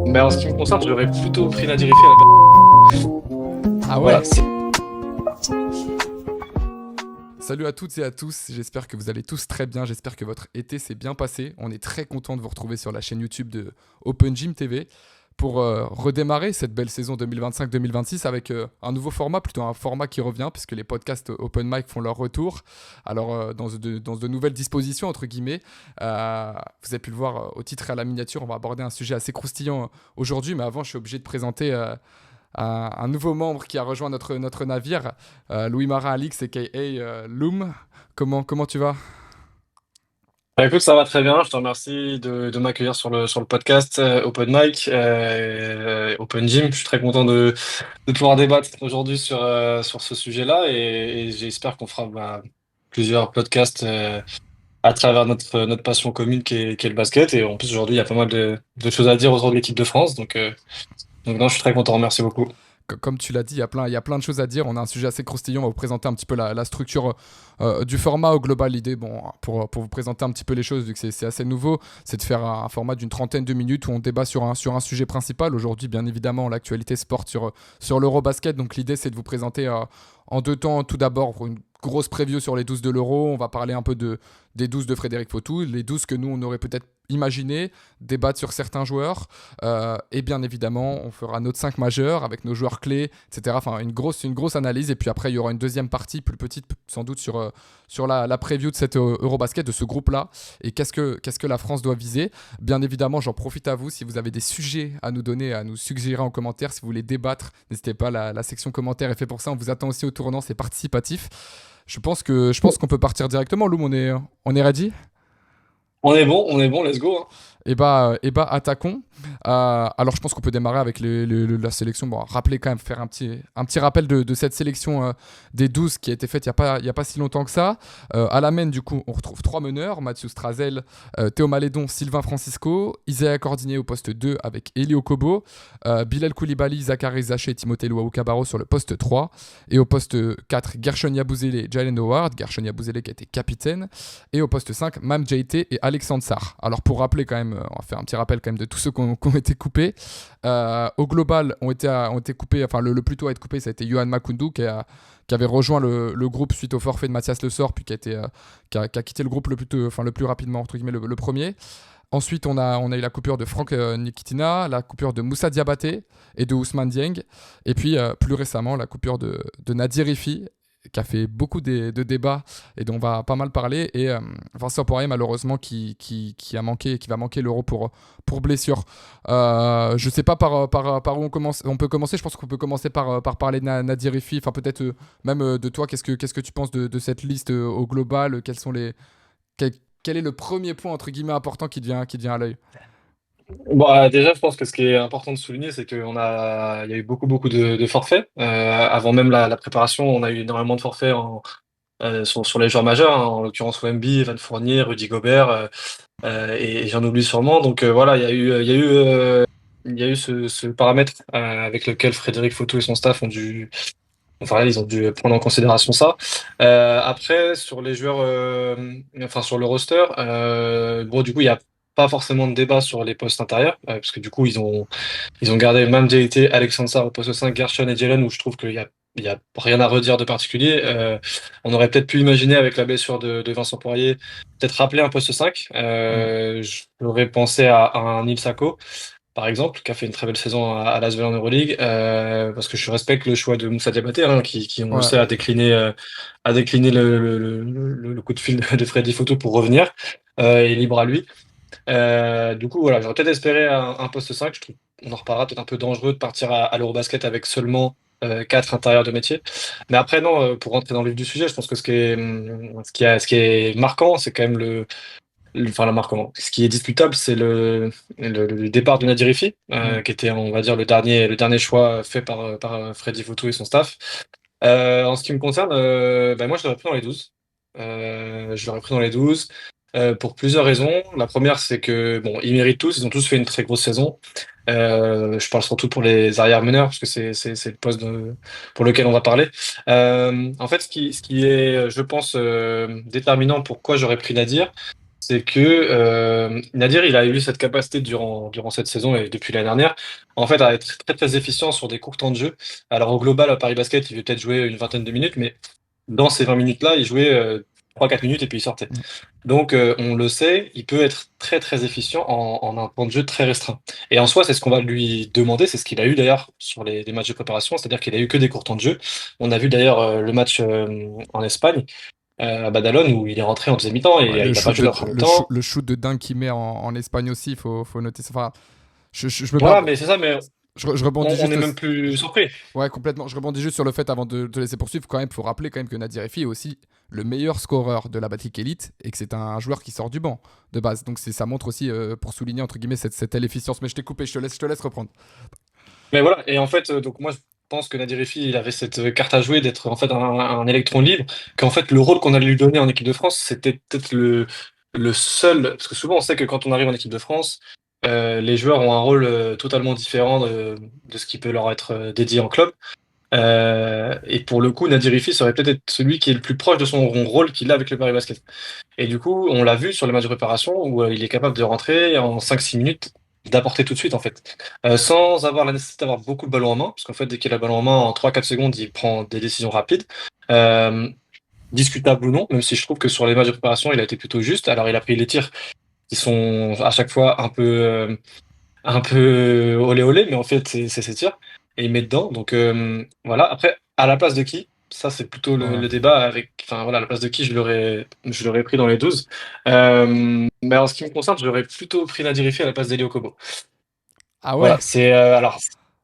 Mais en ce qui me concerne, j'aurais plutôt pris Nadir Riffy à la Ah Voilà, ouais? Salut à toutes et à tous, j'espère que vous allez tous très bien, j'espère que votre été s'est bien passé. On est très content de vous retrouver sur la chaîne YouTube de Open Gym TV pour redémarrer cette belle saison 2025-2026 avec un nouveau format, plutôt un format qui revient puisque les podcasts Open Mic font leur retour. Alors dans de nouvelles dispositions entre guillemets, vous avez pu le voir au titre et à la miniature, on va aborder un sujet assez croustillant aujourd'hui, mais avant je suis obligé de présenter un nouveau membre qui a rejoint notre navire, Louis Marin Alix, aka Loom. Comment tu vas? Bah, écoute, ça va très bien. Je te remercie de m'accueillir sur le podcast Open Mic, Open Gym. Je suis très content de pouvoir débattre aujourd'hui sur ce sujet-là et j'espère qu'on fera plusieurs podcasts à travers notre passion commune qui est le basket. Et en plus, aujourd'hui, il y a pas mal de choses à dire autour de l'équipe de France. Donc non, je suis très content. Merci beaucoup. Comme tu l'as dit, il y a plein de choses à dire. On a un sujet assez croustillant. On va vous présenter un petit peu la structure du format au global. L'idée, bon, pour vous présenter un petit peu les choses, vu que c'est assez nouveau, c'est de faire un format d'une trentaine de minutes où on débat sur un sujet principal. Aujourd'hui, bien évidemment, l'actualité se porte sur l'Eurobasket. Donc l'idée, c'est de vous présenter en deux temps. Tout d'abord, pour une grosse preview sur les 12 de l'Euro. On va parler un peu des 12 de Frédéric Fautou, les 12 que nous, on aurait peut-être imaginé, débattre sur certains joueurs. Et bien évidemment, on fera notre 5 majeurs avec nos joueurs clés, etc. Enfin, une grosse analyse. Et puis après, il y aura une deuxième partie, plus petite sans doute, sur la preview de cette Eurobasket, de ce groupe-là. Et qu'est-ce que la France doit viser. Bien évidemment, j'en profite à vous. Si vous avez des sujets à nous donner, à nous suggérer en commentaire, si vous voulez débattre, n'hésitez pas. La section commentaires est fait pour ça. On vous attend aussi au tournant, c'est participatif. Je pense qu'on peut partir directement. Loum, on est ready? On est bon, let's go, hein. Attaquons. Alors, je pense qu'on peut démarrer avec la sélection. Bon, rappeler quand même, faire un petit rappel de cette sélection des 12 qui a été faite il y a pas si longtemps que ça. À la main, du coup, on retrouve trois meneurs: Mathieu Strazel, Théo Malédon, Sylvain Francisco, Isaiah Cordigné au poste 2 avec Elio Kobo, Bilal Koulibaly, Zachary Zaché et Timothée Luaou-Cabarro sur le poste 3. Et au poste 4, Gershon Yabouzélé, Jalen Howard. Gershon Yabouzélé qui a été capitaine. Et au poste 5, Mam JT et Alexandre Sarr. Alors, pour rappeler quand même, on va faire un petit rappel quand même de tous ceux qui ont été coupés. Au global, ont été coupés, enfin le plus tôt à être coupé, ça a été Yohan Makoundou qui avait rejoint le groupe suite au forfait de Mathias Le Sort, puis qui a quitté le groupe le plus rapidement, entre guillemets, le premier. Ensuite, on a eu la coupure de Franck Nikitina, la coupure de Moussa Diabaté et de Ousmane Dieng. Et puis, plus récemment, la coupure de Nadir Rifi, qui a fait beaucoup de débats et dont on va pas mal parler. Et Vincent Poirier, malheureusement, qui va manquer l'Euro pour blessure. Je sais pas par où on peut commencer. Je pense qu'on peut commencer par parler de Nadir Rifi. Enfin, peut-être même de toi. Qu'est-ce que tu penses de cette liste au global? Quel, quel est le premier point, entre guillemets, important qui te vient à l'œil? Déjà, je pense que ce qui est important de souligner, c'est il y a eu beaucoup de forfaits. Avant même la préparation, on a eu énormément de forfaits sur les joueurs majeurs, hein, en l'occurrence Wemby, Evan Fournier, Rudy Gobert, et j'en oublie sûrement. Voilà, il y a eu ce paramètre avec lequel Frédéric Fautou et son staff ils ont dû prendre en considération ça. Après, sur les joueurs, enfin sur le roster, bon, du coup, il y a pas forcément de débat sur les postes intérieurs, parce que du coup, ils ont gardé même JT, Alexandre Sarr au poste 5, Gershon et Jalen, où je trouve il y a rien à redire de particulier. On aurait peut-être pu imaginer avec la blessure de Vincent Poirier, peut-être rappeler un poste 5. Hmm. J'aurais pensé à un Nil Sako, par exemple, qui a fait une très belle saison à l'ASvel en Euroleague, parce que je respecte le choix de Moussa Diabaté, hein, qui on le Ouais. sait, a décliné le coup de fil de Freddy Photo pour revenir, et libre à lui. Du coup, voilà, j'aurais peut-être espéré un poste 5. Je trouve, on en reparlera, peut-être un peu dangereux de partir à l'Eurobasket avec seulement 4 intérieurs de métier. Mais après, non, pour rentrer dans le vif du sujet, je pense que ce qui est marquant, c'est quand même enfin, la marquant. Ce qui est discutable, c'est le départ de Nadir Rifi, Hmm. qui était, on va dire, le dernier choix fait par Freddy Fautou et son staff. En ce qui me concerne, moi, je l'aurais pris dans les 12. Je l'aurais pris dans les 12 pour plusieurs raisons. La première, c'est que bon, ils méritent tous, ils ont tous fait une très grosse saison. Je parle surtout pour les arrière-meneurs, parce que c'est le poste pour lequel on va parler. En fait, ce qui est, je pense, déterminant pourquoi j'aurais pris Nadir, c'est que Nadir, il a eu cette capacité durant cette saison et depuis l'année dernière, en fait, à être très très efficient sur des courts temps de jeu. Alors au global, à Paris Basket, il veut peut-être jouer une vingtaine de minutes, mais dans ces 20 minutes-là, il jouait 3-4 minutes et puis il sortait. Mm. Donc on le sait, il peut être très très efficient en un temps de jeu très restreint. Et en soi, c'est ce qu'on va lui demander, c'est ce qu'il a eu d'ailleurs sur les matchs de préparation, c'est-à-dire qu'il a eu que des courts temps de jeu. On a vu d'ailleurs le match en Espagne à Badalone où il est rentré en deuxième mi-temps et Ouais, le il n'a pas shoot joué de, dans le premier temps. le shoot de dingue qu'il met en Espagne aussi, faut noter ça. Enfin, je me Voilà, parle, mais c'est ça, mais je rebondis on est juste. même plus surpris. Ouais, complètement. Je rebondis juste sur le fait, avant de te laisser poursuivre, quand même, faut rappeler quand même que Nadir Effi est aussi le meilleur scoreur de la Battle Elite et que c'est un joueur qui sort du banc de base. Donc ça montre aussi, pour souligner, entre guillemets, cette telle efficience. Mais je t'ai coupé, je te laisse reprendre. Mais voilà, et en fait, donc moi je pense que Nadir Hirfi, il avait cette carte à jouer d'être en fait un électron libre, qu'en fait le rôle qu'on allait lui donner en équipe de France, c'était peut-être le seul, parce que souvent on sait que quand on arrive en équipe de France, les joueurs ont un rôle totalement différent de ce qui peut leur être dédié en club. Et pour le coup, Nadir Hirfi serait peut-être celui qui est le plus proche de son rôle qu'il a avec le Paris Basket. Et du coup, on l'a vu sur les matchs de préparation où il est capable de rentrer en 5-6 minutes, d'apporter tout de suite en fait. Sans avoir la nécessité d'avoir beaucoup de ballon en main, parce qu'en fait, dès qu'il a le ballon en main, en 3-4 secondes, il prend des décisions rapides. Euh, Discutable ou non, même si je trouve que sur les matchs de préparation, il a été plutôt juste. Alors, il a pris les tirs qui sont à chaque fois un peu olé olé, mais en fait, c'est ses tirs. Et il met dedans. Donc voilà. Après, à la place de qui? Ça, c'est plutôt Ouais. le débat avec. Enfin voilà, à la place de qui je l'aurais pris dans les 12. Mais en ce qui me concerne, j'aurais plutôt pris Nadir Hirfi à la place d'Elio Kobo. Ah Voilà, ouais. c'est alors.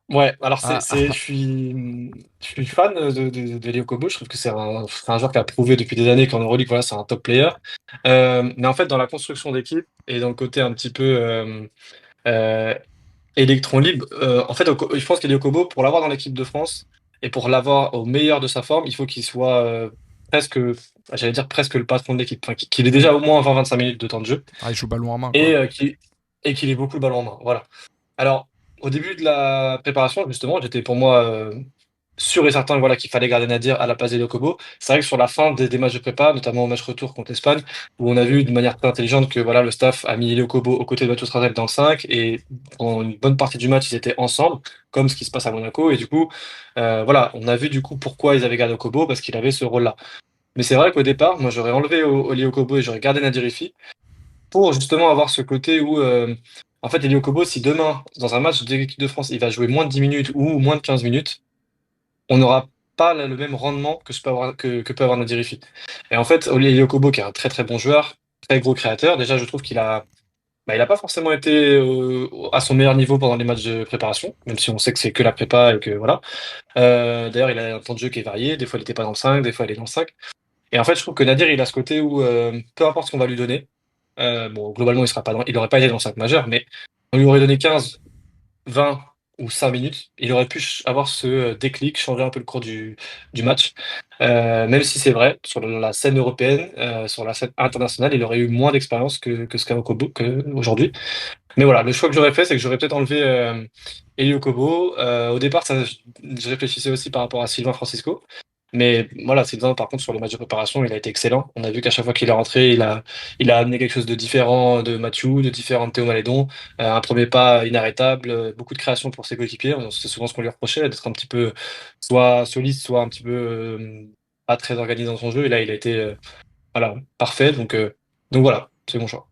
Ouais, alors Ah, je suis fan d'Elio Kobo. Je trouve que c'est un joueur qui a prouvé depuis des années qu'en Euroleague, voilà, c'est un top player. Mais en fait, dans la construction d'équipe et dans le côté un petit peu euh, électron libre. En fait, je pense qu'Elio Kobo, pour l'avoir dans l'équipe de France et pour l'avoir au meilleur de sa forme, il faut qu'il soit presque, j'allais dire presque le patron de l'équipe. Enfin, qu'il ait mm. déjà au moins 20-25 minutes de temps de jeu Ah, il joue ballon en main, et quoi. qu'il ait beaucoup le ballon en main. Voilà. Alors, au début de la préparation, justement, j'étais pour moi sûr et certain voilà, qu'il fallait garder Nadir à la place d'Elio Kobo. C'est vrai que sur la fin des matchs de prépa, notamment au match retour contre l'Espagne, où on a vu de manière très intelligente que voilà, le staff a mis Elio Kobo aux côtés de Mathieu Strazel dans le 5 et pendant une bonne partie du match, ils étaient ensemble, comme ce qui se passe à Monaco. Et du coup, voilà, on a vu du coup pourquoi ils avaient gardé Kobo, parce qu'il avait ce rôle-là. Mais c'est vrai qu'au départ, moi j'aurais enlevé Elio Kobo et j'aurais gardé Nadir Hirfi pour justement avoir ce côté où, en fait, Elio Kobo, si demain, dans un match de l'équipe de France, il va jouer moins de 10 minutes ou moins de 15 minutes, on n'aura pas le même rendement que peut avoir Nadir Hirfi. Et en fait, Elio Kobo, qui est un très très bon joueur, très gros créateur, déjà, je trouve il a pas forcément été à son meilleur niveau pendant les matchs de préparation, même si on sait que c'est que la prépa et que voilà. D'ailleurs, il a un temps de jeu qui est varié, des fois il était pas dans le 5, des fois il est dans le 5. Et en fait, je trouve que Nadir, il a ce côté où, peu importe ce qu'on va lui donner, bon, globalement, il aurait pas été dans le 5 majeur, mais on lui aurait donné 15, 20 ou 5 minutes, il aurait pu avoir ce déclic, changer un peu le cours du match. Même si c'est vrai, sur la scène européenne, sur la scène internationale, il aurait eu moins d'expérience que ce qu'a Kobo aujourd'hui. Mais voilà, le choix que j'aurais fait, c'est que j'aurais peut-être enlevé Elio Kobo. Au départ, je réfléchissais aussi par rapport à Sylvain Francisco. Mais voilà, Sylvain, par contre, sur les matchs de préparation, il a été excellent. On a vu qu'à chaque fois qu'il est rentré, il a amené quelque chose de différent de Mathieu, de différent de Théo Malédon. Un premier pas inarrêtable, beaucoup de création pour ses coéquipiers. C'est souvent ce qu'on lui reprochait, d'être un petit peu soit soliste, soit un petit peu pas très organisé dans son jeu. Et là, il a été voilà, parfait. Donc voilà, c'est mon choix.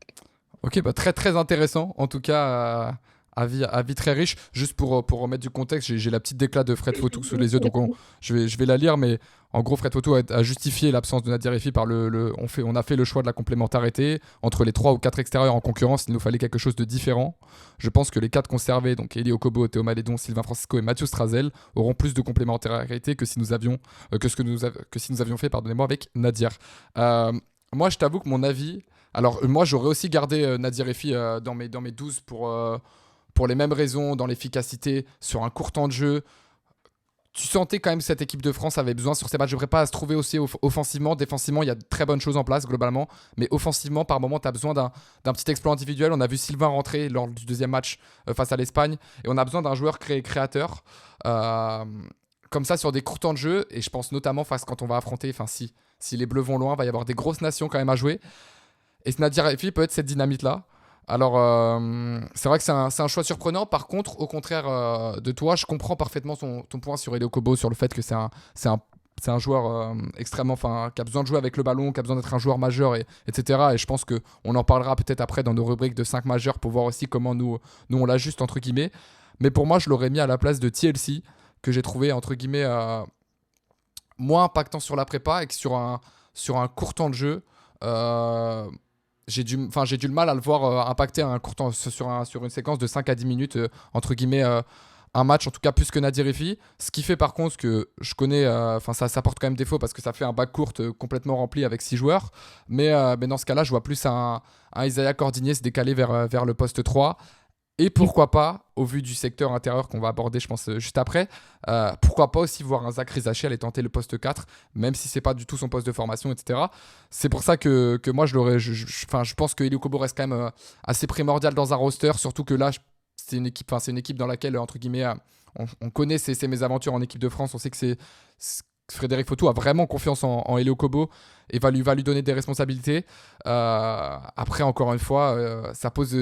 Ok, bah très très intéressant. En tout cas, avis très riche. Juste pour remettre du contexte, j'ai la petite déclat de Fred Fautou sous les yeux, donc je vais la lire, mais en gros, Fred Fautou a justifié l'absence de Nadir Hirfi par on a fait le choix de la complémentarité. Entre les 3 ou 4 extérieurs en concurrence, il nous fallait quelque chose de différent. Je pense que les 4 conservés, donc Eli Okobo, Théo Malédon, Sylvain Francisco et Mathieu Strazel, auront plus de complémentarité que si nous avions, que si nous avions fait, pardonnez-moi, avec Nadir. Euh, Moi, je t'avoue que mon avis. Alors, moi, j'aurais aussi gardé Nadir Effi dans mes 12 pour les mêmes raisons, dans l'efficacité, sur un court temps de jeu. Tu sentais quand même que cette équipe de France avait besoin sur ces matchs de prépa à se trouver aussi offensivement. Défensivement, il y a de très bonnes choses en place globalement. Mais offensivement, par moment, tu as besoin d'un petit exploit individuel. On a vu Sylvain rentrer lors du deuxième match face à l'Espagne. Et on a besoin d'un joueur créateur. euh, Comme ça, sur des courts temps de jeu. Et je pense notamment face quand on va affronter, si les Bleus vont loin, il va y avoir des grosses nations quand même à jouer. Et ce Nadir Haifi peut être cette dynamite-là. Alors, c'est vrai que c'est un choix surprenant. Par contre, au contraire de toi, je comprends parfaitement ton point sur Elio Kobo, sur le fait que c'est un, c'est un joueur extrêmement, enfin, qui a besoin de jouer avec le ballon, qui a besoin d'être un joueur majeur, etc. Et je pense qu'on en parlera peut-être après dans nos rubriques de 5 majeurs pour voir aussi comment nous on l'ajuste, entre guillemets. Mais pour moi, je l'aurais mis à la place de TLC, que j'ai trouvé, entre guillemets, moins impactant sur la prépa et que sur un court temps de jeu. euh, j'ai du mal à le voir impacter un court temps, sur une séquence de 5 à 10 minutes, entre guillemets, un match, en tout cas plus que Nadir Haifi. Ce qui fait par contre que je connais, enfin ça porte quand même défaut parce que ça fait un bac court complètement rempli avec 6 joueurs. Mais dans ce cas-là, je vois plus un Isaiah Cordinier se décaler vers le poste 3. Et pourquoi pas, au vu du secteur intérieur qu'on va aborder, je pense, juste après, pourquoi pas aussi voir un Zach Rizachi aller tenter le poste 4, même si c'est pas du tout son poste de formation, etc. C'est pour ça que moi, je l'aurais. Enfin, je pense que Elio Kobo reste quand même assez primordial dans un roster, surtout que là, c'est une équipe dans laquelle, entre guillemets, on connaît ses mésaventures en équipe de France. On sait que Frédéric Fautou a vraiment confiance en Elio Kobo et va lui donner des responsabilités. Après, encore une fois, ça pose,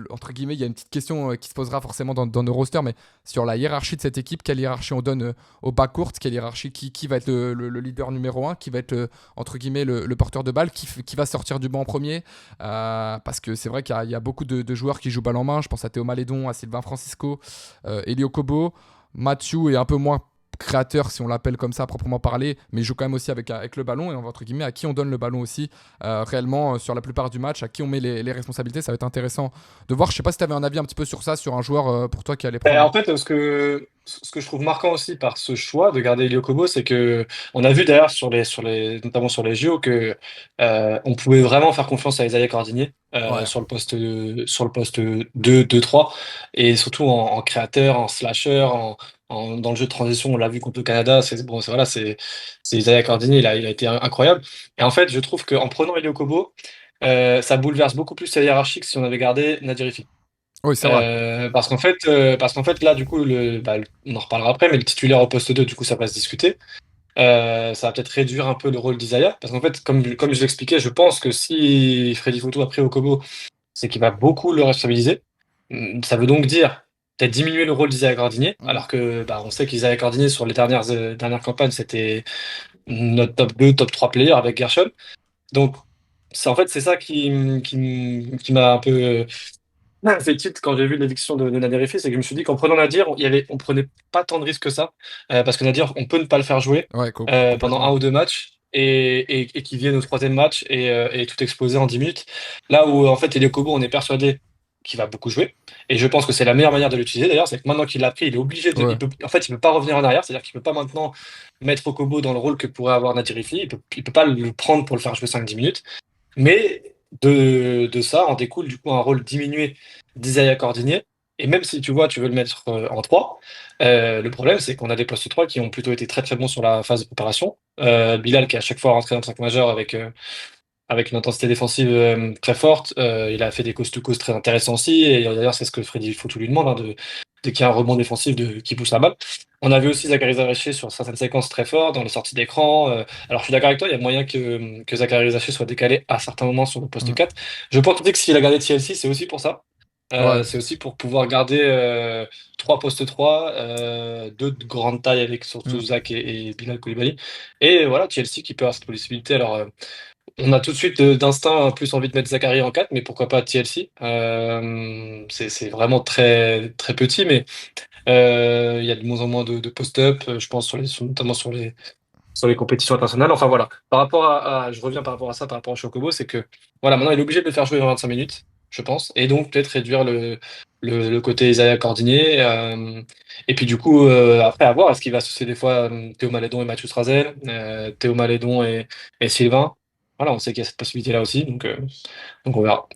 entre guillemets, il y a une petite question qui se posera forcément dans nos rosters, mais sur la hiérarchie de cette équipe, quelle hiérarchie on donne au bas court, quelle hiérarchie, qui va être le leader numéro 1, qui va être, entre guillemets, le porteur de balle, qui va sortir du banc en premier, parce que c'est vrai qu'il y a beaucoup de joueurs qui jouent balle en main. Je pense à Théo Malédon, à Sylvain Francisco, Elio Kobo. Mathieu est un peu moins créateur, si on l'appelle comme ça à proprement parler, mais il joue quand même aussi avec le ballon, et entre guillemets à qui on donne le ballon aussi réellement sur la plupart du match, à qui on met les responsabilités. Ça va être intéressant de voir. Je sais pas si tu avais un avis un petit peu sur ça, sur un joueur pour toi qui allait Et prendre. en fait, ce que je trouve marquant aussi par ce choix de garder Elio Kobo, c'est que on a vu d'ailleurs notamment sur les JO que on pouvait vraiment faire confiance à Isaiah Cordinier Ouais. sur le poste 2-3 et surtout en créateur, en slasher, dans le jeu de transition. On l'a vu contre le Canada. C'est bon, voilà, c'est Isaiah Cordinier. Il a été incroyable. Et en fait, je trouve qu'en prenant Elio Kobo, ça bouleverse beaucoup plus la hiérarchie que si on avait gardé Nadir Haifi. Oui, c'est vrai. Parce qu'en fait, là, du coup, on en reparlera après, mais le titulaire au poste 2 du coup, ça va se discuter. Ça va peut-être réduire un peu le rôle d'Isaiah. Parce qu'en fait, comme je l'expliquais, je pense que si Freddy Fautou a pris Okobo, c'est qu'il va beaucoup le responsabiliser. Ça veut donc dire peut-être diminuer le rôle d'Isaiah Cordinier, Mm. alors que on sait qu'Isaiah Cordinier, sur les dernières campagnes, c'était notre top 2, top 3 player avec Gershon. Donc, c'est ça qui m'a un peu fait tilt quand j'ai vu l'éviction de Nadir Haifi, c'est que je me suis dit qu'en prenant Nadir, on prenait pas tant de risques que ça, parce que Nadir, on peut ne pas le faire jouer Ouais, pendant un complètement. ou deux matchs et qu'il vienne au troisième match et tout exploser en 10 minutes. Là où en fait Elio Kobo, on est persuadé qu'il va beaucoup jouer et je pense que c'est la meilleure manière de l'utiliser d'ailleurs, c'est que maintenant qu'il l'a pris, il est obligé Ouais. en fait, il peut pas revenir en arrière, c'est-à-dire qu'il peut pas maintenant mettre Kobo dans le rôle que pourrait avoir Nadir Haifi, il peut pas le prendre pour le faire jouer 5-10 minutes. Mais de ça en découle du coup un rôle diminué d'Isaiah Cordinier. Et même si tu vois, tu veux le mettre en 3, le problème c'est qu'on a des postes 3 qui ont plutôt été très très bons sur la phase de préparation. Bilal qui est à chaque fois rentré dans le 5 majeur avec une intensité défensive très forte. Il a fait des coast-to-coast très intéressants aussi. Et d'ailleurs, c'est ce que Freddy Fautou lui demande, hein, de qu'il y a un rebond défensif qui pousse la balle. On a vu aussi Zachary Zaché sur certaines séquences très fortes, dans les sorties d'écran. Alors, je suis d'accord avec toi, il y a moyen que Zachary Zaché soit décalé à certains moments sur le poste Mm. 4. Je pense aussi que s'il a gardé TLC, c'est aussi pour ça. Ouais. C'est aussi pour pouvoir garder trois postes 3, deux de grande taille avec surtout Mm. Zach et Bilal Koulibaly. Et voilà, TLC qui peut avoir cette possibilité. Alors, on a tout de suite d'instinct plus envie de mettre Zachary en 4, mais pourquoi pas TLC? C'est vraiment très, très petit, mais il y a de moins en moins de post-up, je pense, notamment sur les compétitions internationales. Enfin voilà, je reviens par rapport à ça, par rapport à Chocobo, c'est que voilà, maintenant il est obligé de le faire jouer 25 minutes, je pense, et donc peut-être réduire le côté Isaiah Cordinier. Et puis du coup, après, à voir, est-ce qu'il va associer des fois Théo Malédon et Mathieu Strazel, Théo Malédon et Sylvain? Voilà, on sait qu'il y a cette possibilité-là aussi, donc on verra.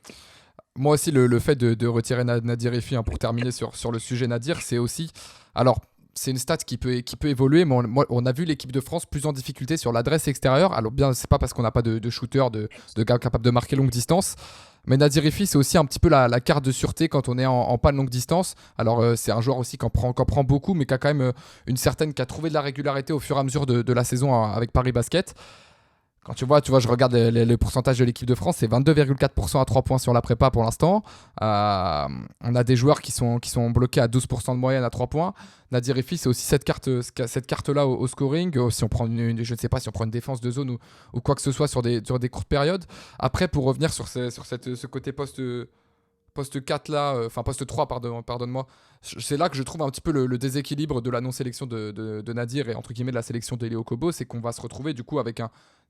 Moi aussi, le fait de retirer Nadir Haifi, hein, pour terminer sur le sujet Nadir, c'est aussi. Alors, c'est une stat qui peut évoluer, mais on a vu l'équipe de France plus en difficulté sur l'adresse extérieure. Alors, bien, c'est pas parce qu'on n'a pas de shooter, de gars capables de marquer longue distance. Mais Nadir Haifi, c'est aussi un petit peu la carte de sûreté quand on est en panne longue distance. Alors, c'est un joueur aussi qui en prend beaucoup, mais qui a quand même qui a trouvé de la régularité au fur et à mesure de la saison avec Paris Basket. Quand tu vois, je regarde le pourcentage de l'équipe de France, c'est 22,4% à 3 points sur la prépa pour l'instant. On a des joueurs qui sont bloqués à 12% de moyenne à 3 points. Nadir Efi, c'est aussi cette carte-là au scoring. Si on prend je ne sais pas si on prend une défense de zone ou quoi que ce soit sur des courtes périodes. Après, pour revenir sur ce côté poste 4 là, enfin poste 3, pardonne-moi, c'est là que je trouve un petit peu le déséquilibre de la non-sélection de Nadir et entre guillemets de la sélection d'Elio Kobo, c'est qu'on va se retrouver du coup avec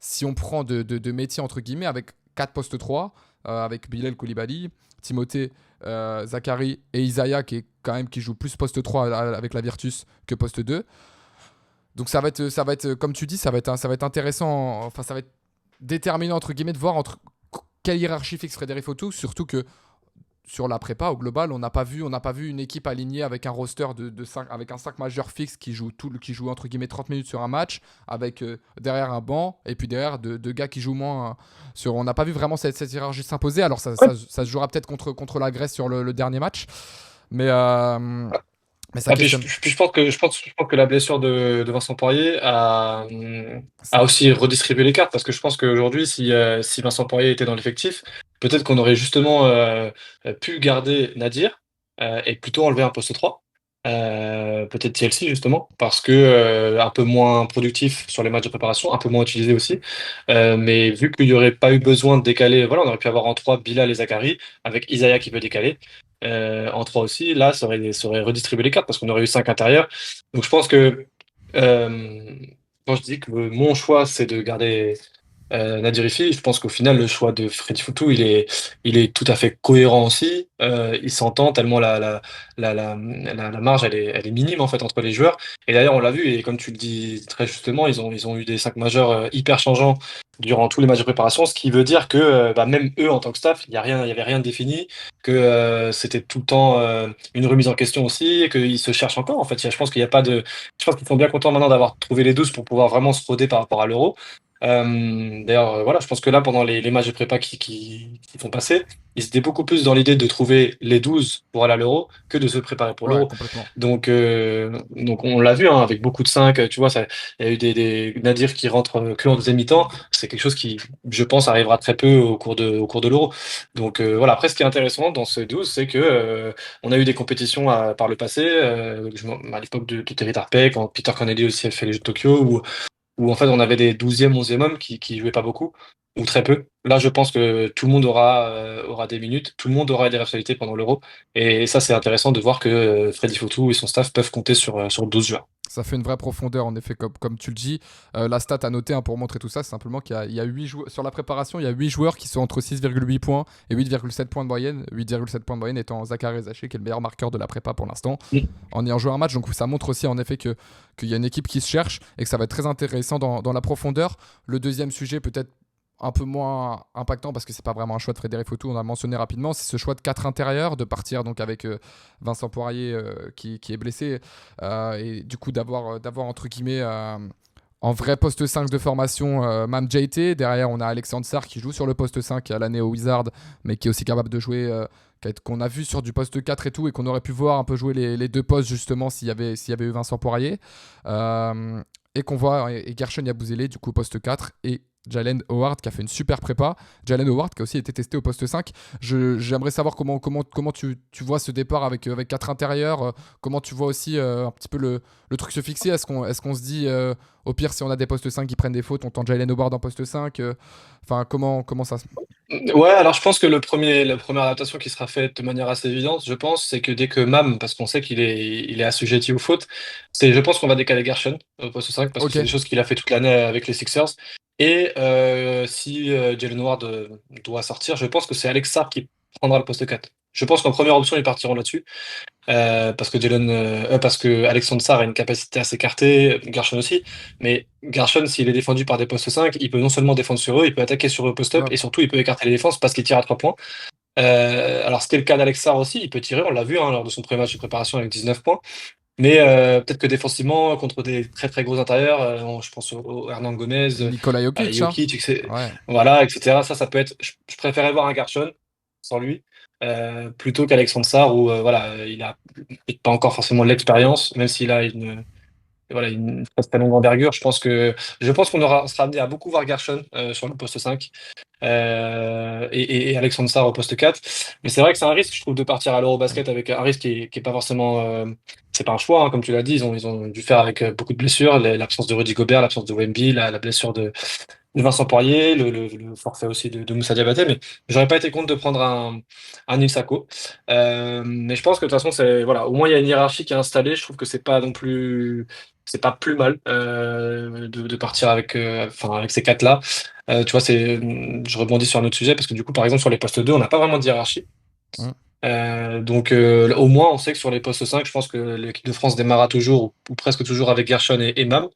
si on prend de métier entre guillemets, avec 4 postes 3, avec Bilal Koulibaly, Timothée, Zachary et Isaiah qui joue plus poste 3 avec la Virtus que poste 2. Donc ça va être comme tu dis, ça va être intéressant, enfin ça va être déterminant entre guillemets de voir quelle hiérarchie fixe Frédéric Fautou, surtout que sur la prépa au global, on n'a pas vu une équipe alignée avec un roster de 5, avec un 5 majeur fixe qui joue entre guillemets 30 minutes sur un match, avec derrière un banc, et puis derrière deux gars qui jouent moins. On n'a pas vu vraiment cette hiérarchie s'imposer. Alors ça se jouera peut-être contre la Grèce sur le dernier match, mais, euh, mais ça Ah, puis questionne. je pense que la blessure de Vincent Poirier a aussi redistribué les cartes parce que je pense qu'aujourd'hui, si Vincent Poirier était dans l'effectif, peut-être qu'on aurait justement pu garder Nadir et plutôt enlever un poste 3. Peut-être Chelsea justement parce que un peu moins productif sur les matchs de préparation, un peu moins utilisé aussi. Mais vu qu'il n'y aurait pas eu besoin de décaler, voilà, on aurait pu avoir en 3 Bilal et Zachary avec Isaiah qui peut décaler en 3 aussi. Là, ça aurait redistribué les cartes parce qu'on aurait eu 5 intérieurs. Donc je pense que euh, quand je dis que mon choix c'est de garder Nadir Riffi, je pense qu'au final, le choix de Freddy Foutou, il est tout à fait cohérent aussi. Il s'entend tellement la marge, elle est minime en fait entre les joueurs. Et d'ailleurs, on l'a vu, et comme tu le dis très justement, ils ont eu des 5 majeurs hyper changeants durant tous les matchs de préparation, ce qui veut dire que bah, même eux, en tant que staff, il y avait rien de défini, que c'était tout le temps une remise en question aussi, et qu'ils se cherchent encore. En fait, je pense qu'il y a pas de, je pense qu'ils sont bien contents maintenant d'avoir trouvé les 12 pour pouvoir vraiment se roder par rapport à l'Euro. D'ailleurs, voilà, je pense que là, pendant les matchs de prépa qui vont passer, ils étaient beaucoup plus dans l'idée de trouver les 12 pour aller à l'Euro que de se préparer pour Ouais, l'Euro. complètement. Donc on l'a vu hein, avec beaucoup de 5 tu vois, il y a eu des Nadir qui rentrent que en deuxième mi-temps. C'est quelque chose qui, je pense, arrivera très peu au cours de l'Euro. Donc voilà, après, ce qui est intéressant dans ce 12 c'est que on a eu des compétitions par le passé, à l'époque de Terry Tarpey, quand Peter Connelly aussi a fait les Jeux de Tokyo, où en fait on avait des 12e, 11e hommes qui jouaient pas beaucoup ou très peu. Là, je pense que tout le monde aura des minutes, tout le monde aura des responsabilités pendant l'Euro. Et ça, c'est intéressant de voir que Freddy Fautou et son staff peuvent compter sur 12 joueurs. Ça fait une vraie profondeur, en effet, comme tu le dis. La stat à noter hein, pour montrer tout ça, c'est simplement qu'il y a 8 joueurs. Sur la préparation, il y a 8 joueurs qui sont entre 6,8 points et 8,7 points de moyenne. 8,7 points de moyenne étant Zachary Zaché, qui est le meilleur marqueur de la prépa pour l'instant, en ayant joué un match. Donc ça montre aussi, en effet, qu'il y a une équipe qui se cherche et que ça va être très intéressant dans la profondeur. Le deuxième sujet, peut-être un peu moins impactant parce que c'est pas vraiment un choix de Frédéric Fautou, on a mentionné rapidement, c'est ce choix de 4 intérieurs, de partir donc avec Vincent Poirier qui est blessé et du coup d'avoir entre guillemets en vrai poste 5 de formation Mam JT. Derrière on a Alexandre Sarr qui joue sur le poste 5 à l'année au Wizard mais qui est aussi capable de jouer qu'on a vu sur du poste 4 et tout et qu'on aurait pu voir un peu jouer les deux postes justement s'il y avait eu Vincent Poirier et qu'on voit et Gershon Yabouzélé du coup poste 4 et Jalen Howard qui a fait une super prépa. Jalen Howard qui a aussi été testé au poste 5. J'aimerais savoir comment tu vois ce départ avec 4 intérieurs. Comment tu vois aussi un petit peu le truc se fixer. Est-ce qu'on se dit au pire si on a des postes 5 qui prennent des fautes, on tente Jalen Howard en poste 5 Enfin, comment ça se... Ouais, alors je pense que la première adaptation qui sera faite de manière assez évidente, je pense, c'est que dès que Mam, parce qu'on sait qu'il est assujetti aux fautes, je pense qu'on va décaler Gershon au poste 5 parce que Ok, c'est des choses qu'il a fait toute l'année avec les Sixers. Et si Jalen Ward doit sortir, je pense que c'est Alex Sarr qui prendra le poste 4. Je pense qu'en première option, ils partiront là-dessus. Parce que Alexandre Sarr a une capacité à s'écarter, Gershon aussi, mais Gershon, s'il est défendu par des postes 5, il peut non seulement défendre sur eux, il peut attaquer sur eux post-up, ouais, et surtout il peut écarter les défenses parce qu'il tire à 3 points. Alors c'était le cas d'Alex Sarr aussi, il peut tirer, on l'a vu hein, lors de son premier match de préparation avec 19 points, mais peut-être que défensivement, contre des très très gros intérieurs, je pense au Hernan Gomez, Nicolas à Jokic, hein. Jokic, Ouais. voilà, etc. Ça peut être. Je préférais voir un Gershon sans lui, plutôt qu'Alexandre Sarr où voilà, il a peut-être pas encore forcément l'expérience, même s'il a voilà, une très très longue envergure. Je pense on sera amené à beaucoup voir Gershon sur le poste 5 et Alexandre Sarr au poste 4. Mais c'est vrai que c'est un risque, je trouve, de partir à l'Eurobasket avec un risque qui est pas forcément. C'est pas un choix, hein, comme tu l'as dit. Ils ont dû faire avec beaucoup de blessures, l'absence de Rudy Gobert, l'absence de Wemby, la blessure de Vincent Poirier, le forfait aussi de Moussa Diabaté, mais j'aurais pas été contre de prendre un Ilsako. Mais je pense que de toute façon, voilà, au moins il y a une hiérarchie qui est installée. Je trouve que c'est pas plus mal de partir avec ces quatre-là. Tu vois, je rebondis sur un autre sujet parce que du coup, par exemple, sur les postes 2 on n'a pas vraiment de hiérarchie. Mm. Donc au moins, on sait que sur les postes 5 je pense que l'équipe de France démarra toujours ou presque toujours avec Gershon et Mam.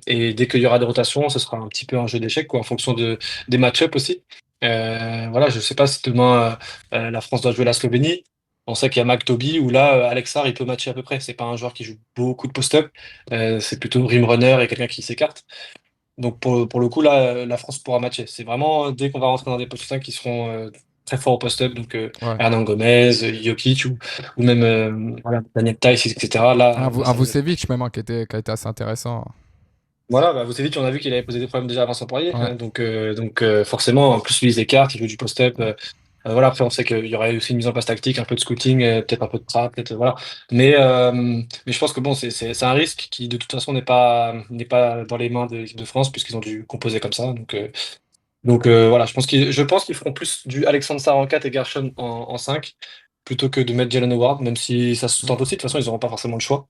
Et dès qu'il y aura des rotations, ce sera un petit peu un jeu d'échecs, quoi, en fonction des match-up aussi. Voilà, je sais pas si demain la France doit jouer la Slovénie. On sait qu'il y a McToby où là, Alex Sarr, il peut matcher à peu près. C'est pas un joueur qui joue beaucoup de post-up. C'est plutôt rim runner et quelqu'un qui s'écarte. Donc pour le coup, là, la France pourra matcher. C'est vraiment dès qu'on va rentrer dans des postes 5 qui seront très forts au post-up, donc Ouais. Hernan Gomez, Jokic ou même voilà, Daniel Theis, etc. Là, Un là, ça va être Vucevic même, hein, qui a été assez intéressant. voilà, bah, Vucevic, on a vu qu'il avait posé des problèmes déjà à Vincent Poirier, Ouais. hein, donc forcément, en plus lui il s'écarte, il joue du post-up. Voilà, après on sait qu'il y aurait aussi une mise en place tactique, un peu de scouting, peut-être un peu de trap, peut-être voilà. Mais je pense que bon, c'est un risque qui de toute façon n'est pas dans les mains de l'équipe de France puisqu'ils ont dû composer comme ça. Donc voilà, je pense qu'ils feront plus du Alexandre Sarr en 4 et Gershon en 5 plutôt que de mettre Jalen Howard, même si ça se Mm. tente aussi. De toute façon, ils n'auront pas forcément le choix.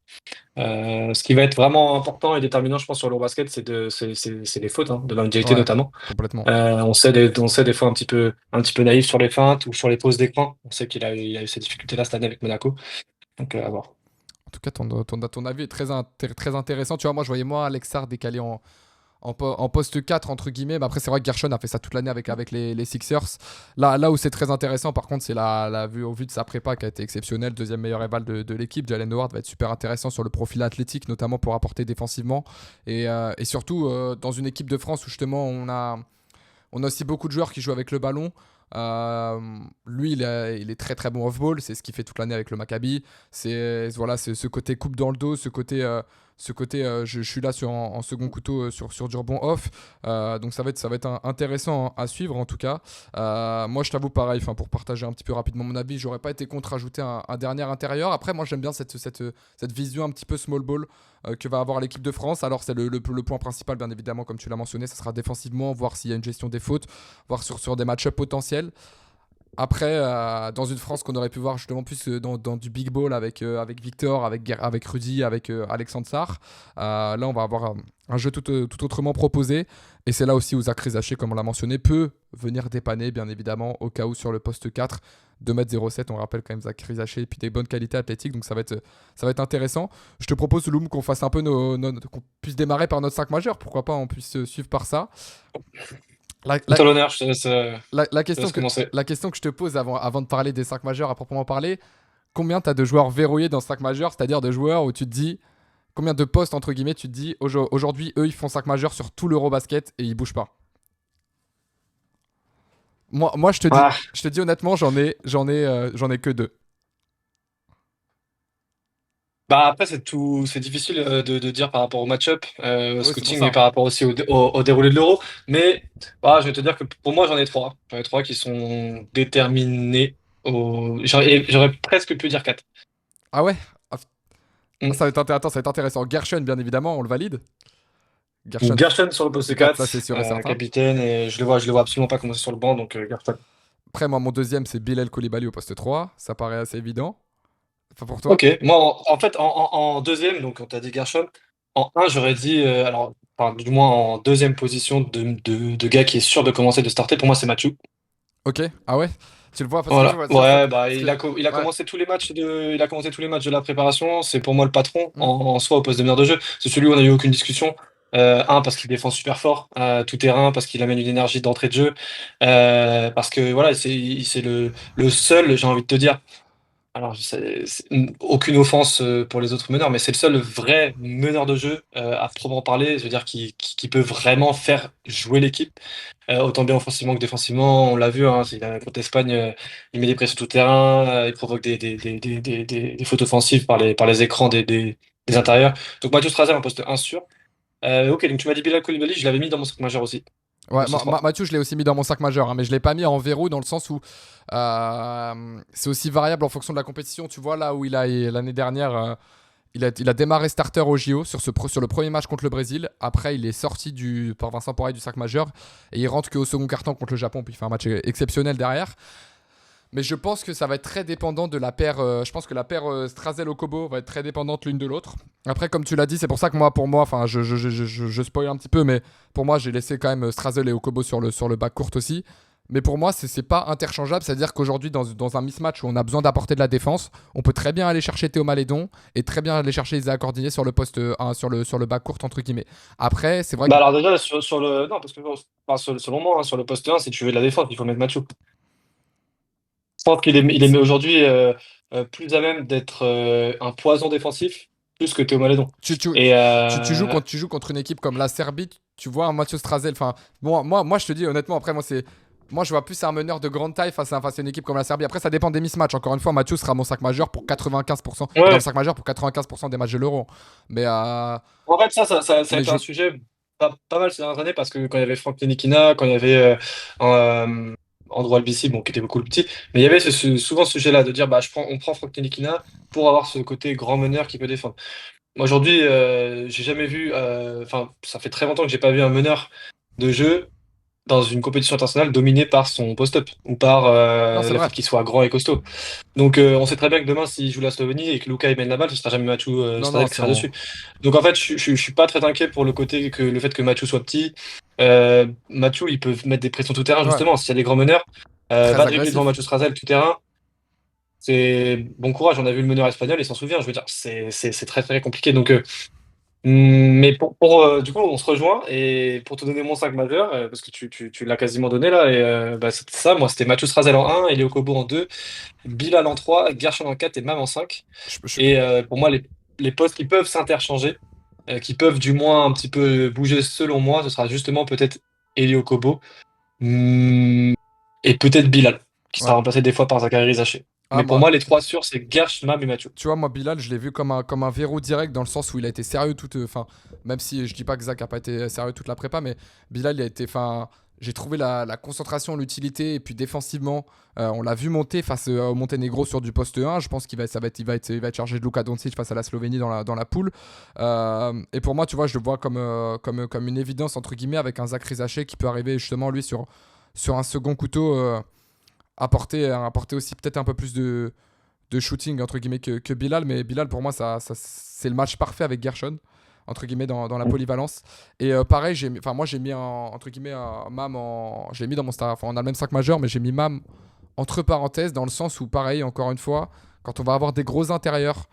Ce qui va être vraiment important et déterminant, je pense, sur l'Eurobasket, c'est les fautes, hein, de l'individualité Ouais, notamment. complètement. On sait des fois un petit peu naïf sur les feintes ou sur les pauses d'écran. On sait qu'il a eu ces difficultés-là cette année avec Monaco. Donc, à voir. En tout cas, ton avis est très intéressant. Tu vois, moi, je voyais Alex Sarr décalé en poste 4 entre guillemets. Mais après, c'est vrai que Gershon a fait ça toute l'année avec les Sixers. Là où c'est très intéressant, par contre, c'est la vue au vu de sa prépa qui a été exceptionnelle. Deuxième meilleur éval de l'équipe. Jalen Howard va être super intéressant sur le profil athlétique, notamment pour apporter défensivement. Et surtout, dans une équipe de France où justement on a aussi beaucoup de joueurs qui jouent avec le ballon. Euh, Lui, il est très très bon off-ball. C'est ce qu'il fait toute l'année avec le Maccabi. C'est ce côté coupe dans le dos, ce côté je suis là en second couteau sur du rebond off. Donc ça va être intéressant à suivre en tout cas. Moi, je t'avoue pareil. Pour partager un petit peu rapidement mon avis, j'aurais pas été contre rajouter un dernier intérieur. Après, moi, j'aime bien cette vision un petit peu small ball que va avoir l'équipe de France. Alors, c'est le point principal, bien évidemment, comme tu l'as mentionné, ça sera défensivement, voir s'il y a une gestion des fautes, voir sur des match-ups potentiels. Après, dans une France qu'on aurait pu voir justement plus dans du big ball avec Victor, avec Rudy, avec Alexandre Sarr, là on va avoir un jeu tout autrement proposé. Et c'est là aussi où Zach Rizaché, comme on l'a mentionné, peut venir dépanner, bien évidemment, au cas où sur le poste 4, 2,07 m, on rappelle quand même Zach Rizaché, et puis des bonnes qualités athlétiques, donc ça va être intéressant. Je te propose, Loum, qu'on fasse un peu qu'on puisse démarrer par notre 5 majeur, pourquoi pas, on puisse suivre par ça. La, Tout la- à l'honneur, la, la je te question laisse que, commencer. la question que je te pose avant de parler des 5 majeurs à proprement parler, combien tu as de joueurs verrouillés dans 5 majeurs, c'est-à-dire de joueurs où tu te dis, combien de postes entre guillemets, tu te dis, aujourd'hui, eux, ils font 5 majeurs sur tout l'Eurobasket et ils bougent pas. Moi Ah, je te dis honnêtement, j'en ai que deux. bah après, c'est difficile de dire par rapport au match-up, au Oui, c'est pour scouting et ça. par rapport aussi au déroulé de l'Euro. Mais je vais te dire que pour moi, j'en ai trois. J'en ai trois qui sont déterminés. J'aurais presque pu dire quatre. Ah ouais. Ah, Mm. attends, ça va être intéressant. Gershon, bien évidemment, on le valide. Donc Gershon, Gershon sur le poste poste 4, 4, ça c'est sûr et certain. capitaine, et je le vois absolument pas commencer sur le banc, donc Gershon. Après, moi, mon deuxième, c'est Bilal Koulibaly au poste 3. Ça paraît assez évident. Enfin, pour toi. Ok, moi en fait en deuxième, donc quand tu as dit Gershon, en un j'aurais dit, alors enfin, du moins en deuxième position de gars qui est sûr de commencer de starter, pour moi c'est Mathieu. Ok. Ah ouais. Tu le vois parce que tu Voilà, vois, ouais, bah parce il a, que, co- il a ouais. commencé tous les matchs il a commencé tous les matchs de la préparation, c'est pour moi le patron en, Hmm. en soi au poste de meneur de jeu, c'est celui où on n'a eu aucune discussion. Parce qu'il défend super fort, tout terrain, parce qu'il amène une énergie d'entrée de jeu, parce que voilà, c'est le seul, j'ai envie de te dire. Alors, aucune offense pour les autres meneurs, mais c'est le seul vrai meneur de jeu à proprement parler, je veux dire, qui peut vraiment faire jouer l'équipe, autant bien offensivement que défensivement. On l'a vu, hein, contre l'Espagne, il met des pressions tout terrain, il provoque des fautes offensives par les écrans des des intérieurs. Donc Mathieu Strazel en poste 1 sûr. Ok, donc tu m'as dit Bilal Koulibaly, je l'avais mis dans mon sac majeur aussi. Ouais, Poste 3. Mathieu, je l'ai aussi mis dans mon sac majeur, hein, mais je l'ai pas mis en verrou dans le sens où c'est aussi variable en fonction de la compétition. Tu vois, là où l'année dernière, il a démarré starter au JO sur le premier match contre le Brésil. Après, il est sorti par Vincent Poirier du sac majeur et il rentre qu'au second carton contre le Japon, puis il fait un match exceptionnel derrière. Mais je pense que ça va être très dépendant de la paire. Je pense que la paire Strazel-Okobo va être très dépendante l'une de l'autre. Après, comme tu l'as dit, c'est pour ça que pour moi, enfin, je spoil un petit peu, mais pour moi, j'ai laissé quand même Strazel et Okobo sur le back court aussi. Mais pour moi, c'est pas interchangeable. C'est-à-dire qu'aujourd'hui, dans un mismatch où on a besoin d'apporter de la défense, on peut très bien aller chercher Théo Malédon et très bien aller chercher Isaac Cordigné sur le poste 1, sur le back court, entre guillemets. Après, c'est vrai que Bah alors déjà, sur le. Non, parce que enfin, selon moi, hein, sur le poste 1, si tu veux de la défense, il faut mettre Mathieu. Je pense qu'il est aujourd'hui plus à même d'être un poison défensif plus que Théo Maledon. tu, tu, Et tu joues contre une équipe comme la Serbie, tu vois un Mathieu Strazel. Enfin, bon, moi, je te dis honnêtement, après, moi, je vois plus un meneur de grande taille face à une équipe comme la Serbie. Après, ça dépend des mismatchs. Encore une fois, Mathieu sera mon sac majeur pour 95%, dans le ouais, sac majeur pour 95% des matchs de l'Euro. Mais, en fait, ça a mais été je, un sujet pas mal ces dernières années parce que quand il y avait Franck Ntilikina, quand il y avait Andrew Albissi, bon, qui était beaucoup plus petit, mais il y avait souvent ce sujet-là de dire bah, on prend Franck Ntilikina pour avoir ce côté grand meneur qui peut défendre. Moi, aujourd'hui, j'ai jamais vu, enfin, ça fait très longtemps que j'ai pas vu un meneur de jeu dans une compétition internationale dominée par son post-up ou par non, c'est le vrai. fait qu'il soit grand et costaud. Donc on sait très bien que demain, s'il joue la Slovénie et que Luka il mène la balle, ce sera jamais Mathieu Non, non, Stadel qui sera dessus. Donc en fait, je suis pas très inquiet pour le fait que Mathieu soit petit. Mathieu, il peut mettre des pressions tout terrain ouais, justement. S'il y a des grands meneurs, très va dribbler devant agressif. Mathieu Strazel tout terrain. C'est bon courage. On a vu le meneur espagnol, il s'en souvient. Je veux dire, c'est très très compliqué. Donc mais du coup, on se rejoint et pour te donner mon 5 majeur, parce que tu l'as quasiment donné là, et bah, c'était ça. Moi, c'était Mathieu Strazel en 1, Elio Kobo en 2, Bilal en 3, Gershon en 4 et Mam en 5. Je- je- Et pour moi, les postes qui peuvent s'interchanger, qui peuvent du moins un petit peu bouger selon moi, ce sera justement peut-être Elio Kobo et peut-être Bilal, qui ouais. sera remplacé des fois par Zachary Rizaché. Ah, Mais pour moi, moi, les trois sûrs, c'est Gersh, Mam et Mathieu. tu vois, moi, Bilal, je l'ai vu comme un verrou direct dans le sens où il a été sérieux tout. Enfin, même si je dis pas que Zach a pas été sérieux toute la prépa, mais Bilal, il a été. Enfin, j'ai trouvé la concentration, l'utilité, et puis défensivement, on l'a vu monter face au Monténégro sur du poste 1. Je pense qu'il va être chargé de Luka Doncic face à la Slovénie dans la poule. Et pour moi, tu vois, je le vois comme une évidence, entre guillemets, avec un Zach Rizaché qui peut arriver justement, lui, sur un second couteau, apporter aussi peut-être un peu plus de shooting entre guillemets que Bilal, mais Bilal pour moi c'est le match parfait avec Gershon entre guillemets dans la polyvalence. Et pareil, moi j'ai mis entre guillemets Mam j'ai mis dans mon star, enfin on a le même sac majeur, mais j'ai mis Mam entre parenthèses dans le sens où pareil encore une fois quand on va avoir des gros intérieurs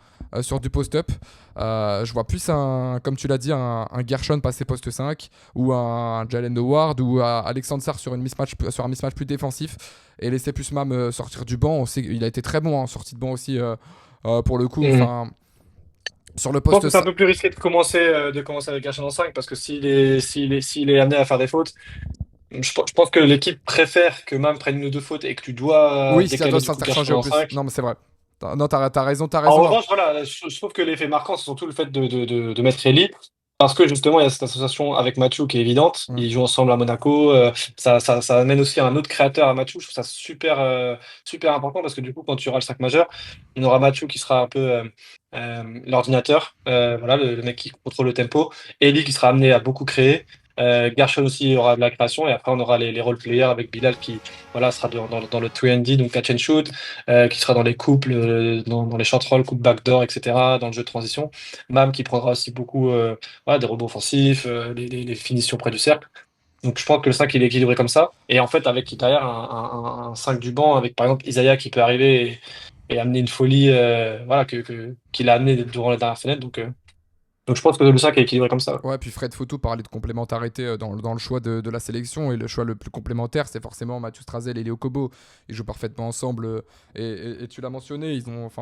sur du post-up, je vois plus comme tu l'as dit un Gershon passer poste 5 ou un Jalen Howard ou Alexandre Sarr sur un mismatch plus défensif et laisser plus Mam sortir du banc. On sait qu'il a été très bon en sortie de banc aussi pour le coup. Mhm. Enfin, sur le Je pense poste que c'est un peu plus risqué de commencer avec Gershon en 5 parce que s'il est amené à faire des fautes, je pense que l'équipe préfère que Mam prenne une ou deux fautes et que tu dois oui, ça doit décaler du coup s'interchanger Gershon au en plus. 5. Non, mais c'est vrai. Non, t'as raison, t'as En raison, hein. revanche, voilà, je trouve que l'effet marquant, c'est surtout le fait de mettre Ellie, parce que justement, il y a cette association avec Mathieu qui est évidente. Mm. Ils jouent ensemble à Monaco. Ça amène aussi un autre créateur à Mathieu. Je trouve ça super important parce que du coup, quand tu auras le 5 majeur, on aura Mathieu qui sera un peu l'ordinateur, voilà, le mec qui contrôle le tempo. Ellie qui sera amené à beaucoup créer. Gershon aussi aura de la création et après on aura les role players avec Bilal qui voilà sera dans le 3&D donc catch and shoot qui sera dans les couples, dans les short rolls, coupe backdoor, etc., dans le jeu de transition. Mam qui prendra aussi beaucoup voilà, des rebonds offensifs, les finitions près du cercle. Donc je pense que le 5 il est équilibré comme ça. Et en fait, avec derrière un 5 du banc, avec par exemple Isaiah qui peut arriver et amener une folie voilà, qu'il a amené durant la dernière fenêtre. Donc je pense que le 5 est équilibré comme ça. Ouais, puis Fred Photo parlait de complémentarité dans le choix de la sélection, et le choix le plus complémentaire, c'est forcément Mathieu Strazel et Léo Kobo. Ils jouent parfaitement ensemble, et tu l'as mentionné, ils ont fait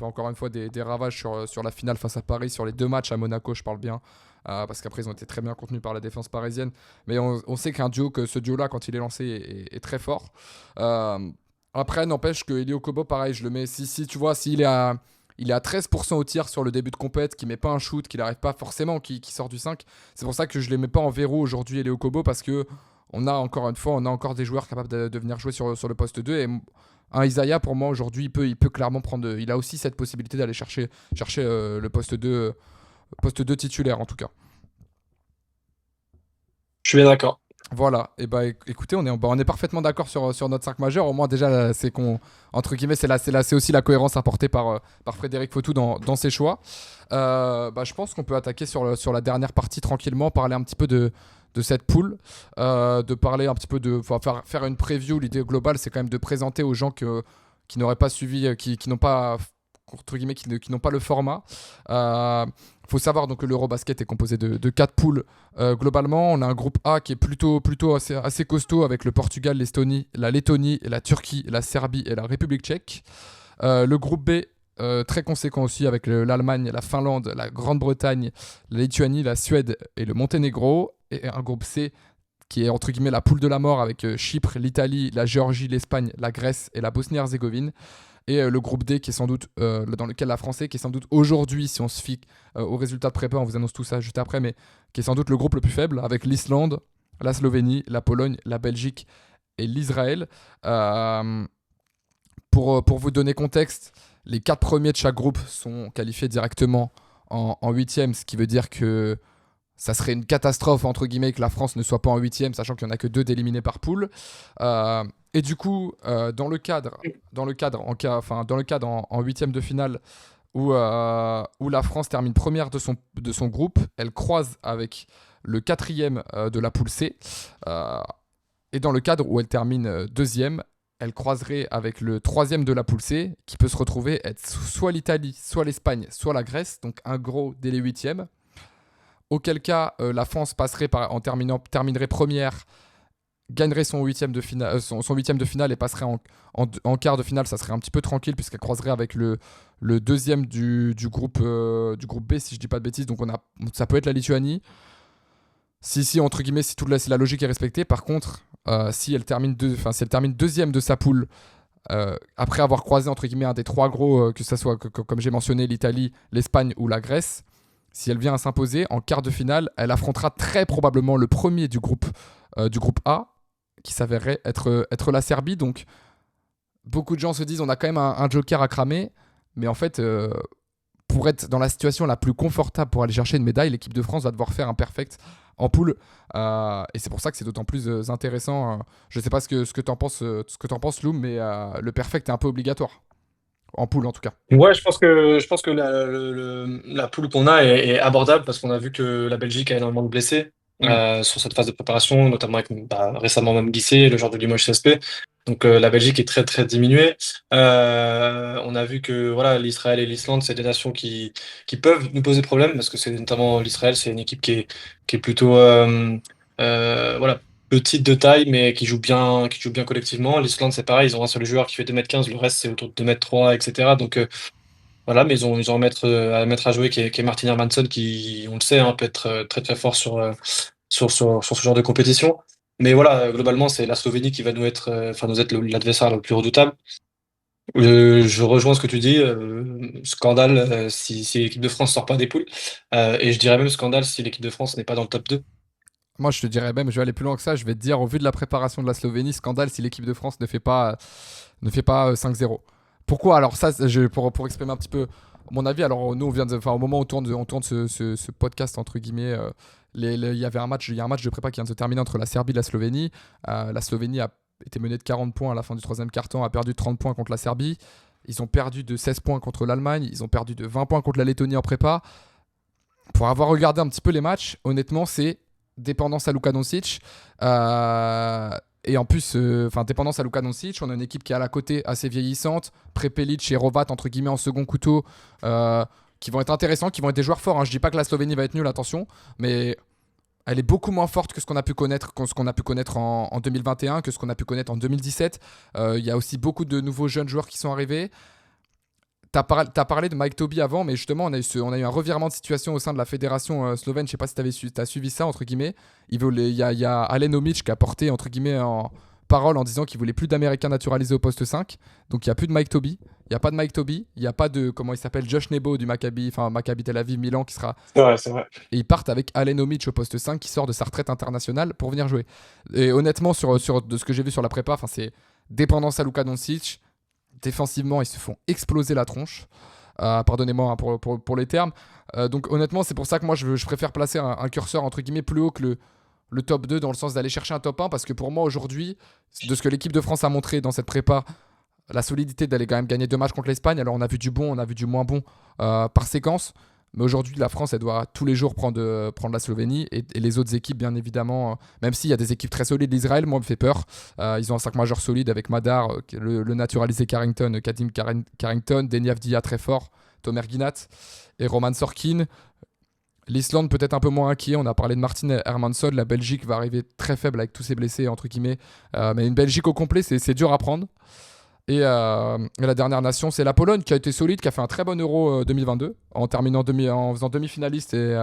encore une fois des ravages sur la finale face à Paris, sur les deux matchs à Monaco, je parle bien, parce qu'après ils ont été très bien contenus par la défense parisienne. Mais on sait que ce duo-là, quand il est lancé, est très fort. Après, n'empêche que Elio Kobo, pareil, je le mets, si tu vois, s'il est il est à 13% au tir sur le début de compète, qui met pas un shoot, qui n'arrive pas forcément, qui sort du 5. C'est pour ça que je les mets pas en verrou aujourd'hui, Léo Kobo, parce que on a encore une fois, on a encore des joueurs capables de venir jouer sur le poste 2. Et un Isaiah, pour moi, aujourd'hui, il peut clairement prendre. Il a aussi cette possibilité d'aller chercher le poste 2 titulaire, en tout cas. Je suis bien d'accord. Voilà, et bah écoutez, on est parfaitement d'accord sur notre 5 majeur. Au moins, déjà, c'est qu'on, entre guillemets, c'est aussi la cohérence apportée par Frédéric Fautou dans ses choix. Je pense qu'on peut attaquer sur la dernière partie tranquillement, parler un petit peu de cette poule, de parler un petit peu faire une preview. L'idée globale, c'est quand même de présenter aux gens qui n'auraient pas suivi, qui n'ont pas, entre guillemets, qui n'ont pas le format. Faut savoir donc que l'Eurobasket est composé de 4 poules. Globalement, on a un groupe A qui est plutôt assez costaud avec le Portugal, l'Estonie, la Lettonie, la Turquie, la Serbie et la République tchèque. Le groupe B, très conséquent aussi avec l'Allemagne, la Finlande, la Grande-Bretagne, la Lituanie, la Suède et le Monténégro. Et un groupe C qui est entre guillemets la poule de la mort avec Chypre, l'Italie, la Géorgie, l'Espagne, la Grèce et la Bosnie-Herzégovine. Et le groupe D qui est sans doute dans lequel la France est, qui est sans doute aujourd'hui, si on se fie aux résultats de prépa, on vous annonce tout ça juste après, mais qui est sans doute le groupe le plus faible, avec l'Islande, la Slovénie, la Pologne, la Belgique et l'Israël. Pour vous donner contexte, les 4 premiers de chaque groupe sont qualifiés directement en huitième, ce qui veut dire que ça serait une catastrophe entre guillemets que la France ne soit pas en huitième, sachant qu'il n'y en a que 2 d'éliminés par poule. Et du coup, dans le cadre en huitième de finale où la France termine première de son groupe, elle croise avec le quatrième de la poule C. Et dans le cadre où elle termine deuxième, elle croiserait avec le troisième de la poule C, qui peut se retrouver être soit l'Italie, soit l'Espagne, soit la Grèce, donc un gros dès les huitièmes. Auquel cas, la France terminerait première, gagnerait son huitième de finale et passerait en quart de finale. Ça serait un petit peu tranquille puisqu'elle croiserait avec le deuxième du groupe B, si je dis pas de bêtises. Donc ça peut être la Lituanie. Si entre guillemets, si la logique est respectée. Par contre, si elle termine deuxième de sa poule, après avoir croisé entre guillemets un des 3 gros, que ça soit comme j'ai mentionné l'Italie, l'Espagne ou la Grèce, si elle vient à s'imposer en quart de finale, elle affrontera très probablement le premier du groupe A, qui s'avérerait être la Serbie. Donc, beaucoup de gens se disent on a quand même un joker à cramer, mais en fait, pour être dans la situation la plus confortable pour aller chercher une médaille, l'équipe de France va devoir faire un perfect en poule. Et c'est pour ça que c'est d'autant plus intéressant. Je ne sais pas ce que tu en penses, Loum, mais le perfect est un peu obligatoire. En poule, en tout cas. Ouais, je pense que la poule qu'on a est abordable parce qu'on a vu que la Belgique a énormément de blessés Mm. sur cette phase de préparation, notamment avec récemment même Guissé, le joueur de Limoges CSP. Donc la Belgique est très très diminuée. On a vu que voilà, l'Israël et l'Islande, c'est des nations qui peuvent nous poser problème parce que c'est notamment l'Israël, c'est une équipe qui est plutôt voilà, petite de taille, mais qui joue bien collectivement. L'Islande, c'est pareil, ils ont un seul joueur qui fait 2,15 m, le reste c'est autour de 2,3 m, etc. Donc voilà, mais ils ont un maître à jouer qui est Martin Hermansson, qui, on le sait, hein, peut être très très fort sur ce genre de compétition. Mais voilà, globalement, c'est la Slovénie qui va nous être l'adversaire le plus redoutable. Je rejoins ce que tu dis, scandale si l'équipe de France sort pas des poules. Et je dirais même scandale si l'équipe de France n'est pas dans le top 2. Moi, je te dirais même, je vais aller plus loin que ça. Je vais te dire, au vu de la préparation de la Slovénie, scandale si l'équipe de France ne fait pas 5-0. Pourquoi? Alors ça, pour exprimer un petit peu mon avis. Alors nous, au moment où on tourne ce podcast entre guillemets, il y avait il y a un match de prépa qui vient de se terminer entre la Serbie et la Slovénie. La Slovénie a été menée de 40 points à la fin du troisième quart-temps, a perdu de 30 points contre la Serbie. Ils ont perdu de 16 points contre l'Allemagne. Ils ont perdu de 20 points contre la Lettonie en prépa. Pour avoir regardé un petit peu les matchs, honnêtement, c'est dépendance à Luka Doncic. Et en plus, dépendance à Luka Doncic, on a une équipe qui est à la côté assez vieillissante. Prepelic et Rovat, entre guillemets, en second couteau, qui vont être intéressants, qui vont être des joueurs forts. Hein. Je dis pas que la Slovénie va être nulle, attention, mais elle est beaucoup moins forte que ce qu'on a pu connaître, en 2021, que ce qu'on a pu connaître en 2017. Il y a aussi beaucoup de nouveaux jeunes joueurs qui sont arrivés. T'as parlé de Mike Toby avant, mais justement, on a eu un revirement de situation au sein de la fédération slovène. Je sais pas si t'as suivi ça, entre guillemets. Il y a Alen Omic qui a porté, entre guillemets, en parole en disant qu'il voulait plus d'Américains naturalisés au poste 5. Donc il n'y a plus de Mike Toby. Il n'y a pas de Mike Toby, il n'y a pas de, comment il s'appelle, Josh Nebo du Maccabi, enfin Maccabi Tel Aviv, Milan, qui sera. C'est vrai, c'est vrai. Et ils partent avec Alen Omic au poste 5 qui sort de sa retraite internationale pour venir jouer. Et honnêtement, de ce que j'ai vu sur la prépa, c'est dépendance à Luka Doncic. Défensivement, ils se font exploser la tronche. Pardonnez-moi, hein, pour les termes. Donc honnêtement, c'est pour ça que moi je préfère placer un curseur entre guillemets plus haut que le top 2 dans le sens d'aller chercher un top 1 parce que pour moi aujourd'hui, de ce que l'équipe de France a montré dans cette prépa, la solidité d'aller quand même gagner 2 matchs contre l'Espagne. Alors on a vu du bon, on a vu du moins bon par séquence. Mais aujourd'hui, la France, elle doit tous les jours prendre la Slovénie et les autres équipes, bien évidemment. Même s'il y a des équipes très solides, l'Israël, moi, me fait peur. Ils ont un 5 majeur solide avec Madar, le naturalisé Carrington, Kadim Carrington, Deni Avdia très fort, Tomer Ginat et Roman Sorkin. L'Islande peut-être un peu moins inquiet. On a parlé de Martin Hermansson. La Belgique va arriver très faible avec tous ses blessés, entre guillemets. Mais une Belgique au complet, c'est dur à prendre. Et la dernière nation, c'est la Pologne qui a été solide, qui a fait un très bon Euro 2022 en terminant en faisant demi-finaliste et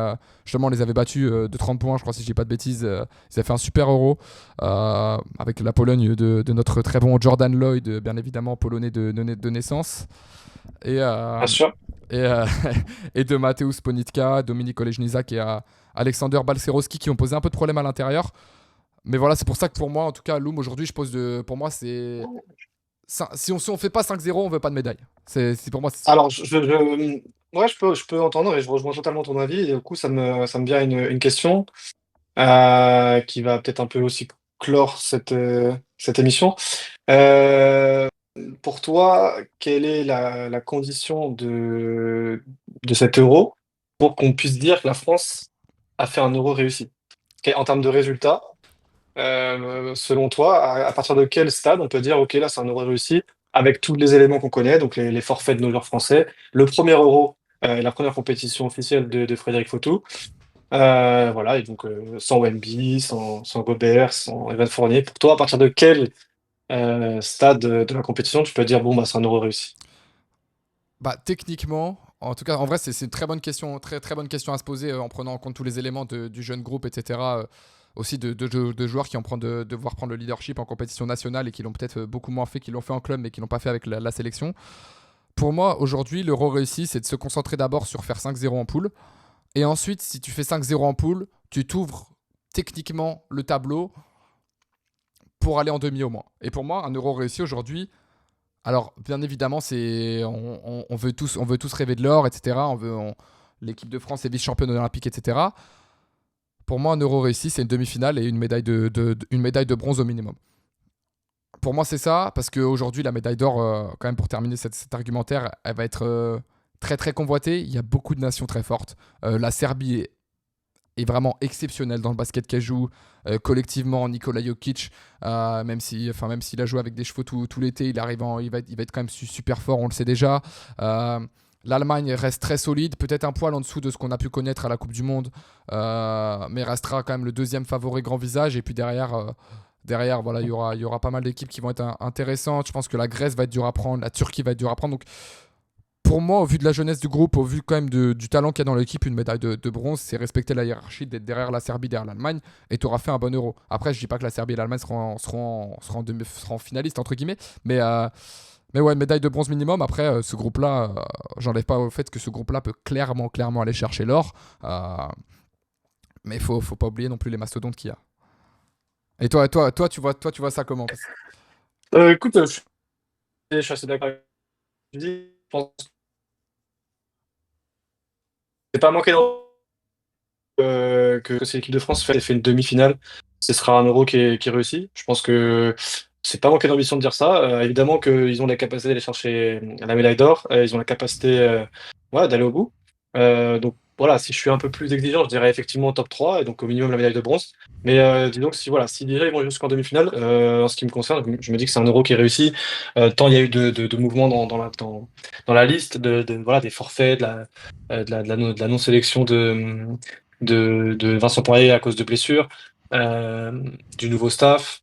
justement on les avait battus de 30 points, je crois si je dis pas de bêtises. Ils avaient fait un super Euro avec la Pologne de notre très bon Jordan Lloyd, bien évidemment polonais de naissance. Et, Bien sûr. et, euh, et de Mateusz Ponitka, Dominik Olejniczak et Alexander Balcerowski qui ont posé un peu de problème à l'intérieur. Mais voilà, c'est pour ça que pour moi, en tout cas, Loom, aujourd'hui, pour moi, c'est si on fait pas 5-0, on veut pas de médaille. C'est pour moi. Alors, ouais, je peux entendre et je rejoins totalement ton avis. Et du coup, ça me vient une question qui va peut-être un peu aussi clore cette émission. Euh, pour toi, quelle est la condition de cet euro pour qu'on puisse dire que la France a fait un euro réussi? En termes de résultats, selon toi, à partir de quel stade on peut dire, OK, là, c'est un euro réussi, avec tous les éléments qu'on connaît, donc les forfaits de nos joueurs français, le premier euro, la première compétition officielle de Frédéric Fautou, voilà, et donc sans Wemby, sans Gobert, sans Evan Fournier. Pour toi, à partir de quel stade de la compétition, tu peux dire, bon, bah, c'est un euro réussi? Bah, techniquement, en tout cas, en vrai, c'est une très bonne question, très, très bonne question à se poser en prenant en compte tous les éléments du jeune groupe, etc. Aussi de joueurs qui ont devoir prendre le leadership en compétition nationale et qui l'ont peut-être beaucoup moins fait, qui l'ont fait en club, mais qui l'ont pas fait avec la sélection. Pour moi, aujourd'hui, l'euro réussi, c'est de se concentrer d'abord sur faire 5-0 en poule. Et ensuite, si tu fais 5-0 en poule, tu t'ouvres techniquement le tableau pour aller en demi au moins. Et pour moi, un euro réussi aujourd'hui, alors bien évidemment, on veut tous rêver de l'or, etc. L'équipe de France est vice-championne olympique, etc. Pour moi, un euro réussi, c'est une demi-finale et une médaille de bronze au minimum. Pour moi, c'est ça, parce qu'aujourd'hui, la médaille d'or, quand même pour terminer cet argumentaire, elle va être très très convoitée. Il y a beaucoup de nations très fortes. La Serbie est vraiment exceptionnel dans le basket qu'elle joue collectivement. Nikola Jokic, même s'il a joué avec des chevaux tout l'été, il va être quand même super fort, on le sait déjà. Euh, L'Allemagne reste très solide, peut-être un poil en dessous de ce qu'on a pu connaître à la Coupe du Monde, mais restera quand même le deuxième favori grand visage. Et puis derrière voilà, il y aura pas mal d'équipes qui vont être intéressantes. Je pense que la Grèce va être dure à prendre, la Turquie va être dure à prendre. Donc pour moi, au vu de la jeunesse du groupe, au vu quand même du talent qu'il y a dans l'équipe, une médaille de bronze, c'est respecter la hiérarchie, d'être derrière la Serbie, derrière l'Allemagne, et tu auras fait un bon euro. Après, je dis pas que la Serbie et l'Allemagne seront finalistes, entre guillemets, mais ouais, médaille de bronze minimum. Après, ce groupe-là, j'enlève pas au fait que ce groupe-là peut clairement aller chercher l'or, mais faut pas oublier non plus les mastodontes qu'il y a. Et toi, tu vois ça comment? Écoute, je suis assez d'accord avec ce que tu dis. Je pense que c'est pas manqué que si l'équipe de France fait une demi-finale, ce sera un euro qui est réussi. Je pense que c'est pas manquer d'ambition de dire ça. Évidemment qu'ils ont la capacité d'aller chercher la médaille d'or, ils ont la capacité ouais, d'aller au bout. Donc voilà, si je suis un peu plus exigeant, je dirais effectivement top 3 et donc au minimum la médaille de bronze. Mais disons que si déjà ils vont jusqu'en demi-finale, en ce qui me concerne, je me dis que c'est un euro qui est réussi. Tant il y a eu de mouvements dans la liste, voilà, des forfaits, de la non-sélection de Vincent Poirier à cause de blessures, du nouveau staff.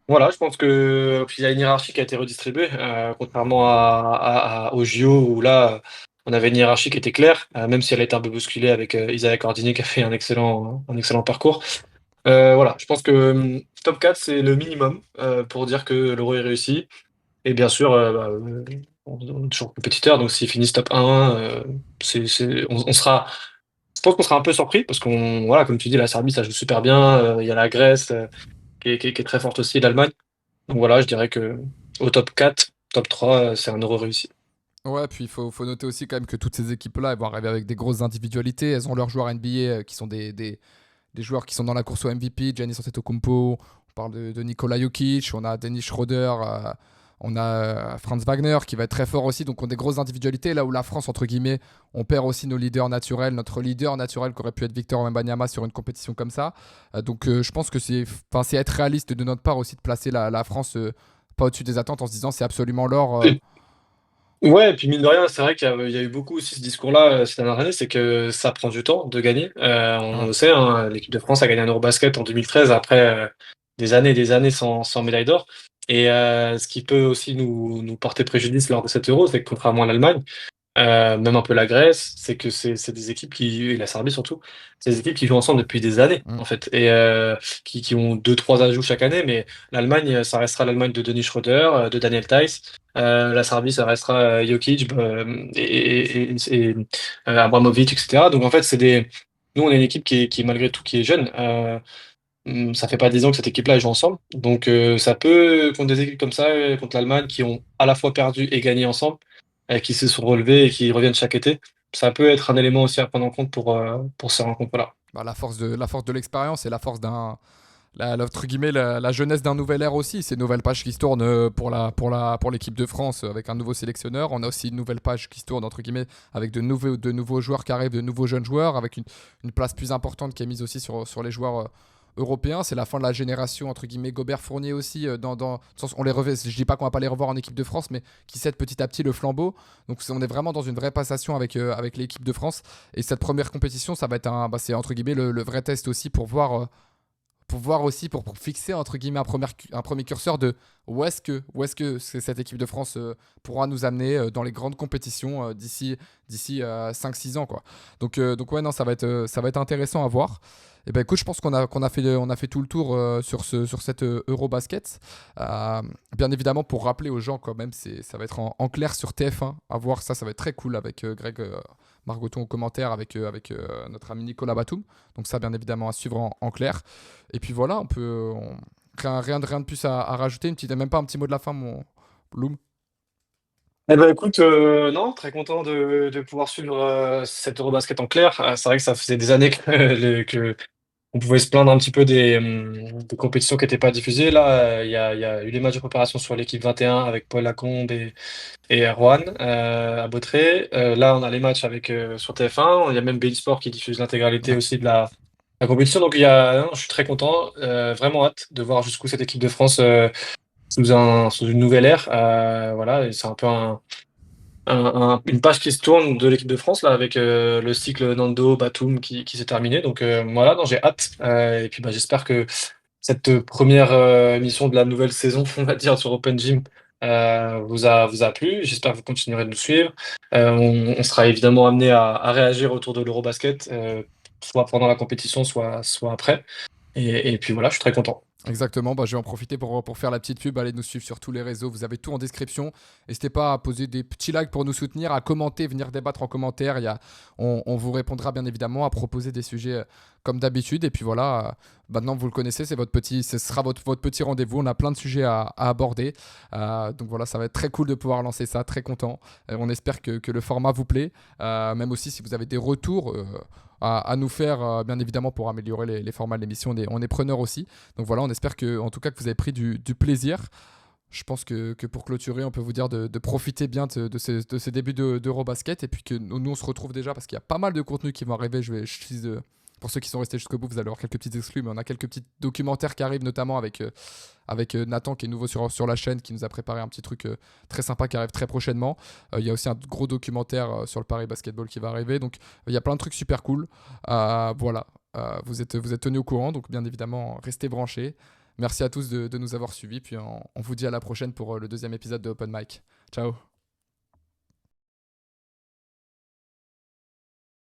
Voilà, je pense que puis il y a une hiérarchie qui a été redistribuée, contrairement aux JO où là, on avait une hiérarchie qui était claire, même si elle a été un peu bousculée avec Isaiah Cordini qui a fait un excellent parcours. Voilà, je pense que top 4, c'est le minimum pour dire que l'Euro est réussi. Et bien sûr, on est toujours compétiteur, donc s'ils finissent top 1, on sera, je pense qu'on sera un peu surpris parce qu'on, voilà, comme tu dis, la Serbie, ça joue super bien. Il y a la Grèce qui est très forte aussi, l'Allemagne. Donc voilà, je dirais que au top 4, top 3, c'est un euro réussi. Ouais, puis faut noter aussi quand même que toutes ces équipes-là, elles vont arriver avec des grosses individualités. Elles ont leurs joueurs NBA qui sont des joueurs qui sont dans la course au MVP. Giannis Antetokounmpo, on parle de Nikola Jokic, on a Dennis Schroeder, on a Franz Wagner qui va être très fort aussi. Donc on a des grosses individualités. Là où la France, entre guillemets, on perd aussi nos leaders naturels. Notre leader naturel qui aurait pu être Victor Wembanyama sur une compétition comme ça. Donc je pense que c'est être réaliste de notre part aussi de placer la France pas au-dessus des attentes en se disant c'est absolument l'or. Ouais, et puis mine de rien, c'est vrai qu'il y a eu beaucoup aussi ce discours-là ces dernières années, c'est que ça prend du temps de gagner. On Hein. le sait, hein, l'équipe de France a gagné un Eurobasket en 2013 après des années sans médaille d'or. Et ce qui peut aussi nous porter préjudice lors de cet Euro, c'est que contrairement à l'Allemagne, même un peu la Grèce, c'est que c'est des équipes et la Serbie surtout, c'est des équipes qui jouent ensemble depuis des années Mm. en fait, et qui ont deux trois ajouts chaque année. Mais l'Allemagne, ça restera l'Allemagne de Dennis Schroeder, de Daniel Theis. La Serbie, ça restera Jokic Abramovic, etc. Donc en fait, nous on est une équipe qui malgré tout qui est jeune. Ça fait pas 10 ans que cette équipe-là joue ensemble, donc ça peut contre des équipes comme ça, contre l'Allemagne qui ont à la fois perdu et gagné ensemble, qui se sont relevés et qui reviennent chaque été. Ça peut être un élément aussi à prendre en compte pour ces rencontres-là. Bah, la force de l'expérience et la force entre guillemets, la jeunesse d'un nouvel ère aussi. C'est une nouvelle page qui se tourne pour l'équipe de France avec un nouveau sélectionneur. On a aussi une nouvelle page qui se tourne, entre guillemets, avec de nouveaux joueurs qui arrivent, de nouveaux jeunes joueurs, avec une place plus importante qui est mise aussi sur les joueurs européens. C'est la fin de la génération, entre guillemets, Gobert-Fournier aussi. On les revêt, je dis pas qu'on va pas les revoir en équipe de France, mais qui cèdent petit à petit le flambeau. Donc on est vraiment dans une vraie passation avec l'équipe de France. Et cette première compétition, ça va être c'est entre guillemets le vrai test aussi pour voir aussi, pour fixer entre guillemets un premier curseur de où est-ce que cette équipe de France pourra nous amener dans les grandes compétitions d'ici 5-6 ans quoi. Donc ouais non ça va être intéressant à voir. Et ben écoute je pense qu'on a fait tout le tour sur cette Eurobasket. Euh, Bien évidemment pour rappeler aux gens quand même ça va être en clair sur TF1 à voir ça va être très cool avec Greg Margoton au commentaire avec notre ami Nicolas Batum. Donc ça bien évidemment à suivre en clair. Et puis voilà, rien de plus à rajouter. Même pas un petit mot de la fin, mon Bloom. Eh ben écoute, non, très content de pouvoir suivre cet Eurobasket en clair. C'est vrai que ça faisait des années que on pouvait se plaindre un petit peu des compétitions qui n'étaient pas diffusées. Là, il y a eu les matchs de préparation sur l'équipe 21 avec Paul Lacombe et Erwan à Botré. Là, on a les matchs sur TF1. Il y a même beIN Sport qui diffuse l'intégralité Ouais. aussi de la compétition. Donc, non, je suis très content. Vraiment hâte de voir jusqu'où cette équipe de France sous une nouvelle ère. Voilà, et c'est un peu une page qui se tourne de l'équipe de France là avec le cycle Nando Batum qui s'est terminé. Donc voilà, non, j'ai hâte. Et puis bah, j'espère que cette première émission de la nouvelle saison, on va dire sur Open Gym, vous a plu. J'espère que vous continuerez de nous suivre. On sera évidemment amené à réagir autour de l'Eurobasket, soit pendant la compétition, soit après. Et puis voilà, je suis très content. Exactement, bah, je vais en profiter pour faire la petite pub. Allez nous suivre sur tous les réseaux, vous avez tout en description. N'hésitez pas à poser des petits likes pour nous soutenir, à commenter, venir débattre en commentaire. On vous répondra bien évidemment, à proposer des sujets comme d'habitude. Et puis voilà, maintenant vous le connaissez, ce sera votre petit rendez-vous. On a plein de sujets à aborder. Donc voilà, ça va être très cool de pouvoir lancer ça, très content. On espère que le format vous plaît. Même aussi si vous avez des retours à nous faire, bien évidemment, pour améliorer les formats de l'émission, on est preneur aussi. Donc voilà, on espère en tout cas que vous avez pris du plaisir. Je pense que pour clôturer, on peut vous dire de profiter bien de ces débuts d'Eurobasket et puis que nous, on se retrouve déjà parce qu'il y a pas mal de contenus qui vont arriver. Pour ceux qui sont restés jusqu'au bout, vous allez avoir quelques petites exclus, mais on a quelques petits documentaires qui arrivent, notamment avec Nathan qui est nouveau sur la chaîne, qui nous a préparé un petit truc très sympa qui arrive très prochainement. Il y a aussi un gros documentaire sur le Paris Basketball qui va arriver. Donc il y a plein de trucs super cool. Voilà, vous êtes tenus au courant, donc bien évidemment, restez branchés. Merci à tous de nous avoir suivis, puis on vous dit à la prochaine pour le deuxième épisode de Open Mic. Ciao.